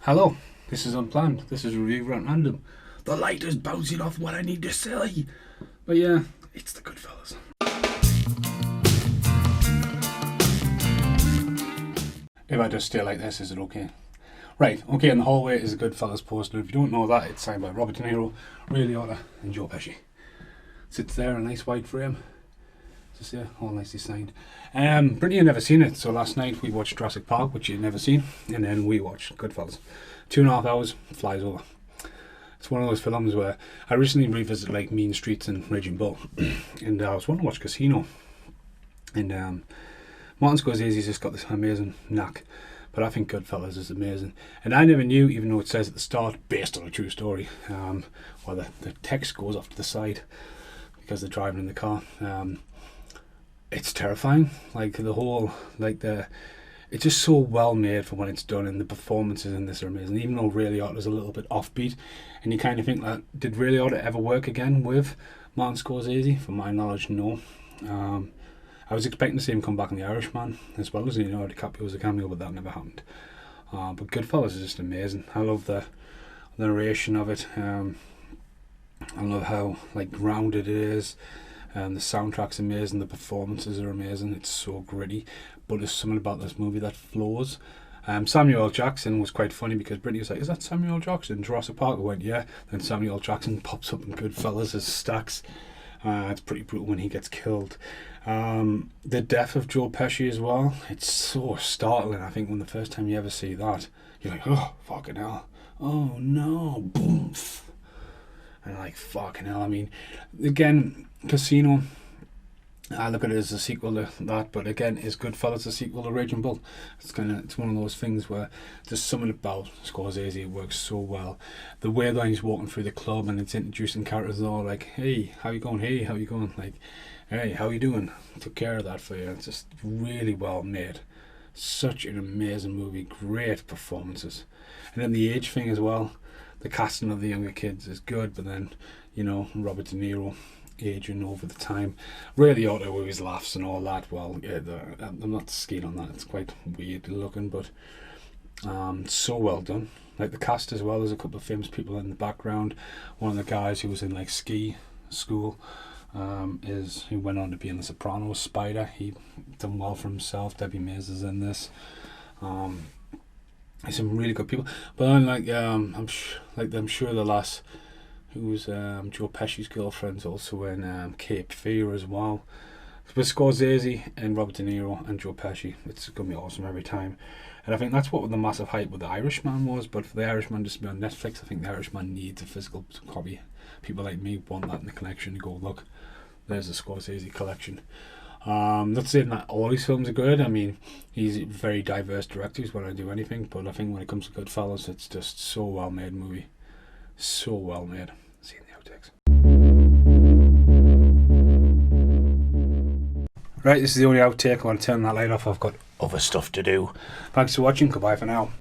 Hello, this is Unplanned. This is Review Rant Random. The light is bouncing off what I need to say. But yeah, it's the Goodfellas. If I just stay like this, is it okay? Right, okay, in the hallway is a Goodfellas poster. If you don't know that, it's signed by Robert De Niro, Ray Liotta and Joe Pesci. Sits there in a nice white frame. Just there, all nicely signed. Brittany had never seen it, so last night we watched Jurassic Park, which you'd never seen, and then we watched Goodfellas. 2.5 hours, flies over. It's one of those films where I recently revisited like Mean Streets and Raging Bull, and I was wanting to watch Casino, and Martin Scorsese's just got this amazing knack, but I think Goodfellas is amazing. And I never knew, even though it says at the start, based on a true story, well the text goes off to the side because they're driving in the car. It's terrifying, like the whole, it's just so well made for when it's done, and the performances in this are amazing. Even though Ray Liotta's a little bit offbeat, and you kind of think that, did Ray Liotta ever work again with Martin Scorsese? From my knowledge, no. I was expecting to see him come back in The Irishman, as well as Leonardo DiCaprio as a cameo, but that never happened. But Goodfellas is just amazing. I love the narration of it. I love how grounded it is. The soundtrack's amazing, the performances are amazing, it's so gritty, but there's something about this movie that flows. Samuel L. Jackson was quite funny because Brittany was like, is that Samuel L. Jackson? Jurassic Park? I went, yeah. Then Samuel L. Jackson pops up in Goodfellas as Stax. It's pretty brutal when he gets killed. The death of Joe Pesci as well, it's so startling. I think when the first time you ever see that, you're like, oh, fucking hell. Oh no, boom. And fucking hell, I mean, again, Casino, I look at it as a sequel to that, but again, is Goodfellas a sequel to Raging Bull? It's one of those things where there's something about Scorsese, it works so well. The way that he's walking through the club and it's introducing characters all like, hey, how you going? Hey, how you going? Hey, how you doing? Took care of that for you. It's just really well made. Such an amazing movie, great performances. And then the age thing as well. The casting of the younger kids is good, but then, Robert De Niro aging over the time. Ray Liotta with his laughs and all that, well, yeah, I'm not skiing on that. It's quite weird looking, but so well done. Like the cast as well, there's a couple of famous people in the background. One of the guys who was in ski school he went on to be in The Sopranos, Spider. He done well for himself. Debbie Mays is in this. Some really good people, but I'm sure the lass who was Joe Pesci's girlfriend's also in Cape Fear as well. With Scorsese and Robert De Niro and Joe Pesci, it's gonna be awesome every time. And I think that's what the massive hype with The Irishman was. But for The Irishman just to be on Netflix, I think The Irishman needs a physical copy. People like me want that in the collection to go, look, there's a Scorsese collection. Not saying that all his films are good. I mean, he's a very diverse director. He's when I do anything, but I think when it comes to Goodfellas, it's just so well made movie, so well made. See you in the outtakes. Right, this is the only outtake. I want to turn that light off. I've got other stuff to do. Thanks for watching. Goodbye for now.